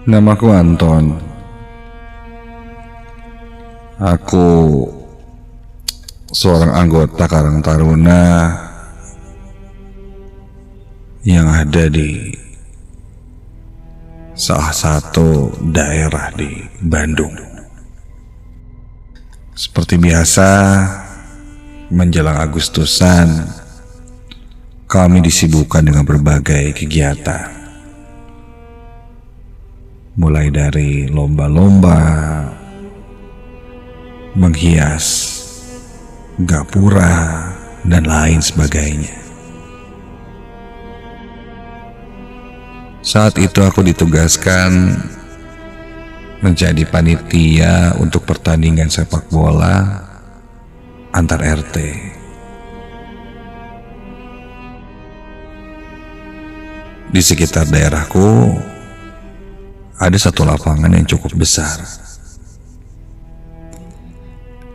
Namaku Anton. Aku seorang anggota Karang Taruna yang ada di salah satu daerah di Bandung. Seperti biasa, menjelang Agustusan, kami disibukkan dengan berbagai kegiatan. Mulai dari lomba-lomba, menghias gapura, dan lain sebagainya. Saat itu aku ditugaskan menjadi panitia untuk pertandingan sepak bola antar RT. Di sekitar daerahku ada satu lapangan yang cukup besar,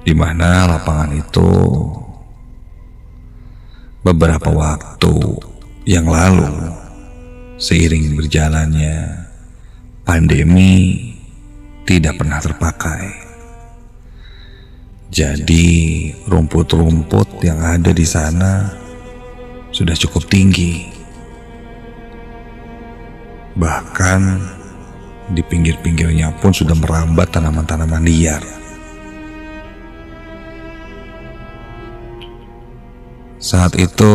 di mana lapangan itu beberapa waktu yang lalu, seiring berjalannya pandemi, tidak pernah terpakai. Jadi rumput-rumput yang ada di sana sudah cukup tinggi. Bahkan di pinggir-pinggirnya pun sudah merambat tanaman-tanaman liar. Saat itu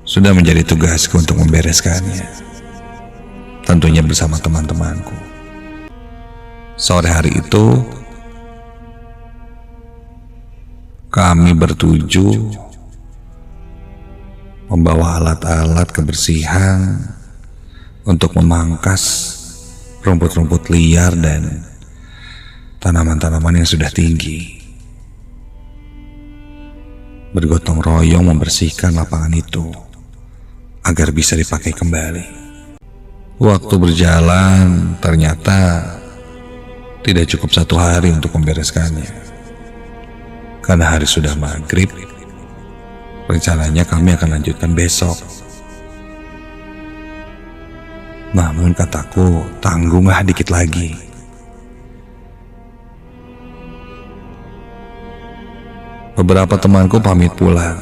sudah menjadi tugasku untuk membereskannya, tentunya bersama teman-temanku. Sore hari itu kami bertuju membawa alat-alat kebersihan untuk memangkas rumput-rumput liar dan tanaman-tanaman yang sudah tinggi. Bergotong royong membersihkan lapangan itu agar bisa dipakai kembali. Waktu berjalan, ternyata tidak cukup 1 hari untuk membereskannya. Karena hari sudah maghrib, rencananya kami akan lanjutkan besok. Namun kataku, tanggunglah dikit lagi. Beberapa temanku pamit pulang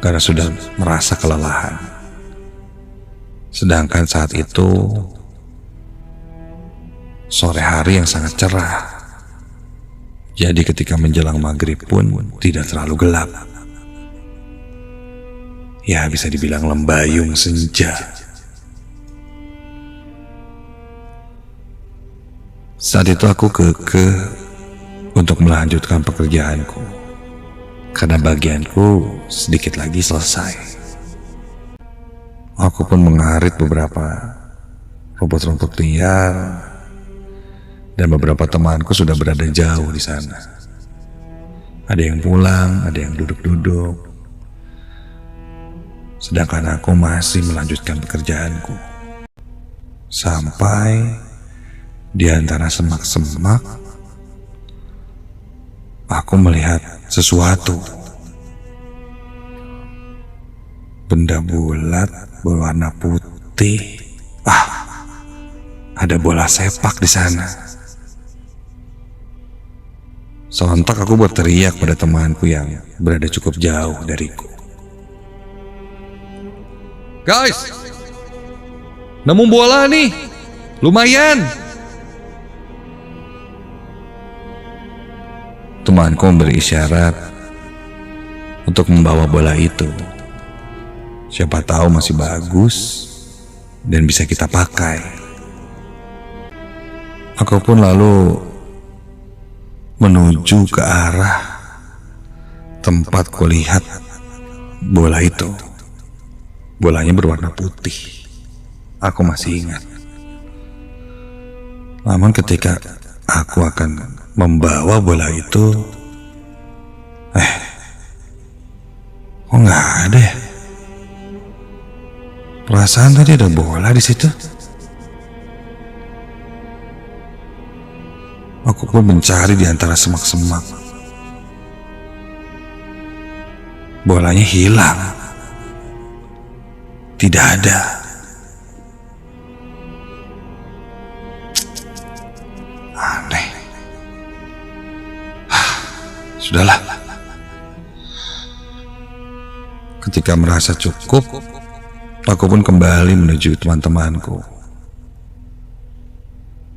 karena sudah merasa kelelahan. Sedangkan saat itu sore hari yang sangat cerah. Jadi ketika menjelang maghrib pun tidak terlalu gelap. Ya, bisa dibilang lembayung senja. Saat itu aku kekeh untuk melanjutkan pekerjaanku, karena bagianku sedikit lagi selesai. Aku pun mengarit beberapa rumput-rumput liar, dan beberapa temanku sudah berada jauh di sana. Ada yang pulang, ada yang duduk-duduk, sedangkan aku masih melanjutkan pekerjaanku. Sampai di antara semak-semak, aku melihat sesuatu. Benda bulat berwarna putih. Ada bola sepak di sana. Sontak aku berteriak pada temanku yang berada cukup jauh dariku. "Guys, nemu bola nih, lumayan." Temanku memberi isyarat untuk membawa bola itu. Siapa tahu masih bagus dan bisa kita pakai. Aku pun lalu menuju ke arah tempat kulihat bola itu. Bolanya berwarna putih. Aku masih ingat. Namun ketika aku akan membawa bola itu, kok nggak ada ya? Perasaan tadi ada bola di situ. Aku pun mencari di antara semak-semak. Bolanya hilang. Tidak ada. Sudahlah. Ketika merasa cukup, aku pun kembali menuju teman-temanku.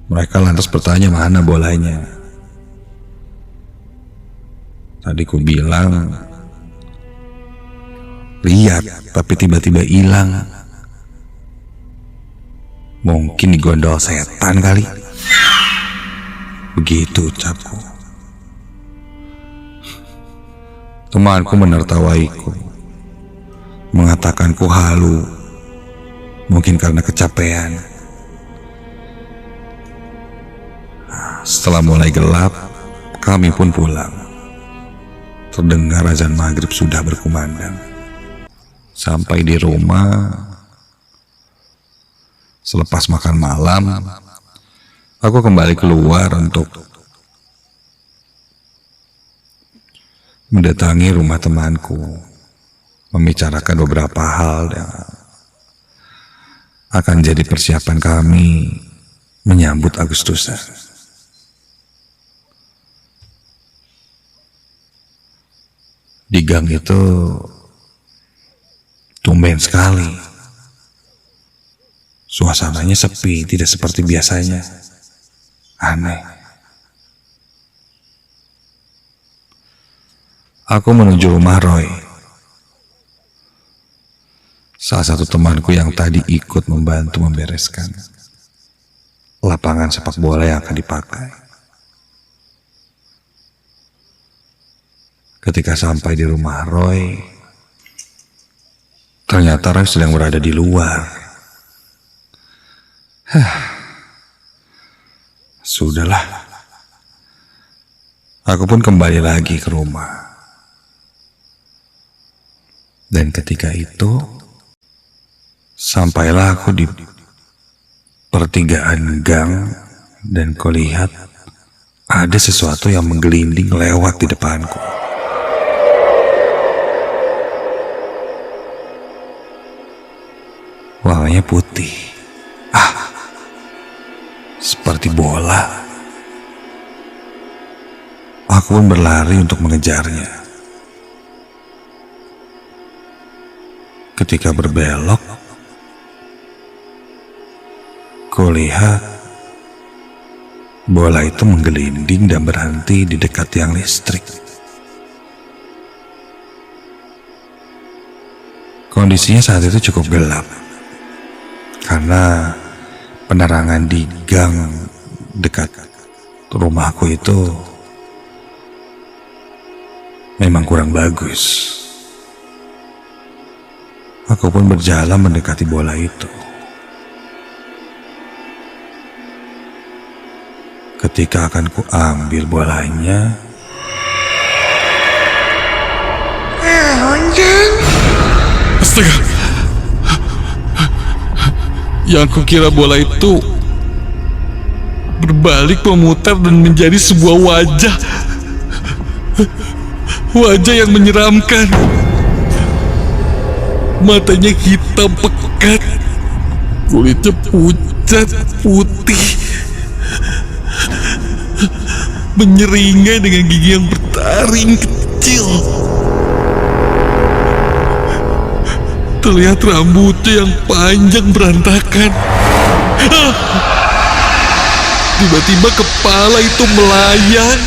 Mereka lantas bertanya mana bolanya. Tadi ku bilang, lihat, tapi tiba-tiba hilang. Mungkin digondol setan kali. Begitu ucapku. Temanku menertawaiku, mengatakan ku halu, mungkin karena kecapean. Setelah mulai gelap, kami pun pulang. Terdengar azan maghrib sudah berkumandang. Sampai di rumah, selepas makan malam, aku kembali keluar untuk mendatangi rumah temanku, membicarakan beberapa hal yang akan jadi persiapan kami menyambut Agustusan. Di gang itu tumben sekali, suasananya sepi, tidak seperti biasanya. Aneh. Aku menuju rumah Roy, salah satu temanku yang tadi ikut membantu membereskan lapangan sepak bola yang akan dipakai. Ketika sampai di rumah Roy, ternyata Roy sedang berada di luar. Sudahlah. Aku pun kembali lagi ke rumah. Dan ketika itu, sampailah aku di pertigaan gang dan kulihat ada sesuatu yang menggelinding lewat di depanku. Warnanya putih. Seperti bola. Aku pun berlari untuk mengejarnya. Ketika berbelok, kulihat bola itu menggelinding dan berhenti di dekat tiang listrik. Kondisinya saat itu cukup gelap, karena penerangan di gang dekat rumahku itu memang kurang bagus. Aku pun berjalan mendekati bola itu. Ketika akan kuambil bolanya, astaga! Yang kukira bola itu berbalik, memutar dan menjadi sebuah wajah. Wajah yang menyeramkan. Matanya hitam pekat, kulitnya pucat putih, menyeringai dengan gigi yang bertaring kecil. Terlihat rambutnya yang panjang berantakan. Tiba-tiba kepala itu melayang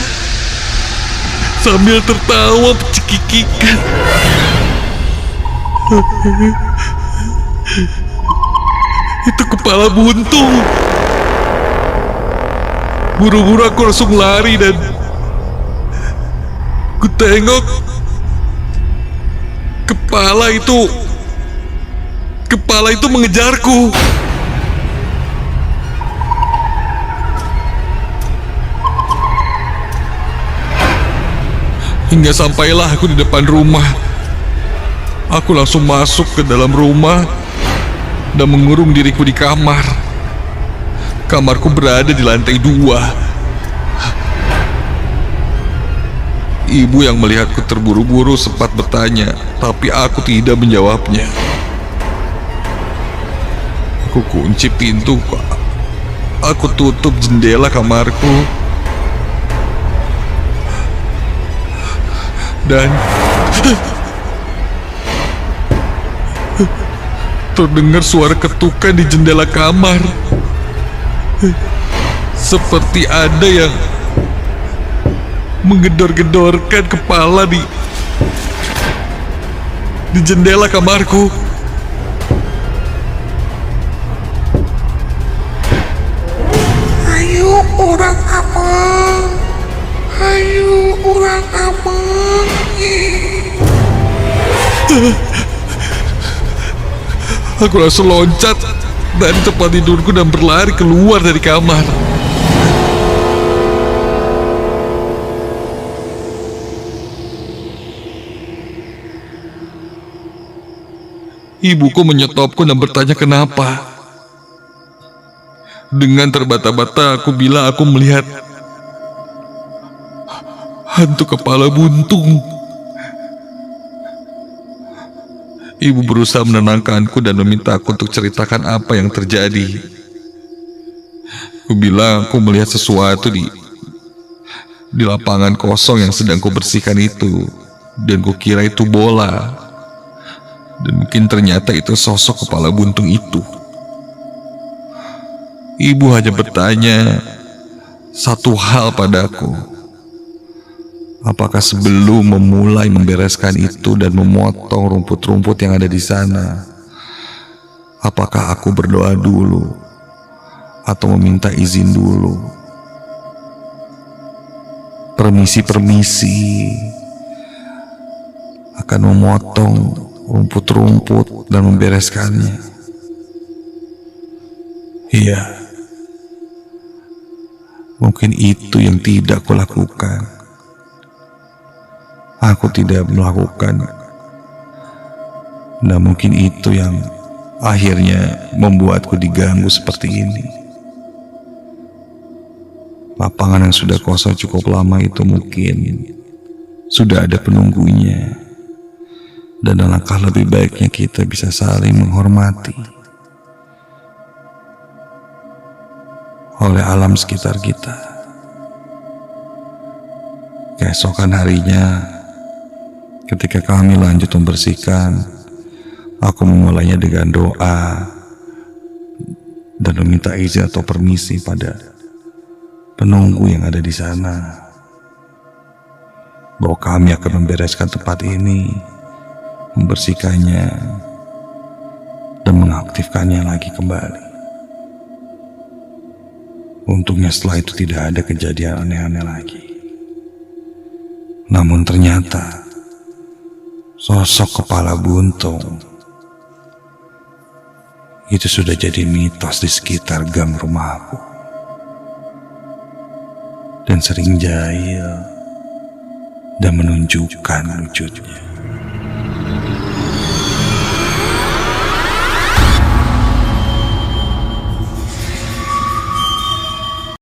sambil tertawa cekikikan. Itu kepala buntung. Buru-buru aku langsung lari dan ku tengok kepala itu mengejarku. Hingga sampailah aku di depan rumah. Aku langsung masuk ke dalam rumah dan mengurung diriku di kamar. Kamarku berada di lantai 2. Ibu yang melihatku terburu-buru sempat bertanya, tapi aku tidak menjawabnya. Aku kunci pintu, aku tutup jendela kamarku. Dan terdengar suara ketukan di jendela kamar. Seperti ada yang menggedor-gedorkan kepala di jendela kamarku. Ayo orang abang, ayo orang abang. Aku langsung loncat dari tempat tidurku dan berlari keluar dari kamar. Ibuku menyetopku dan bertanya kenapa. Dengan terbata-bata aku bilang aku melihat hantu kepala buntung. Ibu berusaha menenangkanku dan meminta aku untuk ceritakan apa yang terjadi. Aku bilang aku melihat sesuatu di lapangan kosong yang sedang kubersihkan itu, dan kukira itu bola. Dan mungkin ternyata itu sosok kepala buntung itu. Ibu hanya bertanya satu hal padaku. Apakah sebelum memulai membereskan itu dan memotong rumput-rumput yang ada di sana, apakah aku berdoa dulu atau meminta izin dulu? Permisi akan memotong rumput-rumput dan membereskannya. Iya, mungkin itu yang tidak kulakukan. Aku tidak melakukan, dan mungkin itu yang akhirnya membuatku diganggu seperti ini. Lapangan yang sudah kosong cukup lama itu mungkin sudah ada penunggunya, dan alangkah lebih baiknya kita bisa saling menghormati oleh alam sekitar kita. Keesokan harinya, ketika kami lanjut membersihkan, aku memulainya dengan doa dan meminta izin atau permisi pada penunggu yang ada di sana, bahwa kami akan membereskan tempat ini, membersihkannya, dan mengaktifkannya lagi kembali. Untungnya setelah itu tidak ada kejadian aneh-aneh lagi. Namun ternyata sosok kepala buntung itu sudah jadi mitos di sekitar gang rumahku, dan sering jahil dan menunjukkan wujudnya.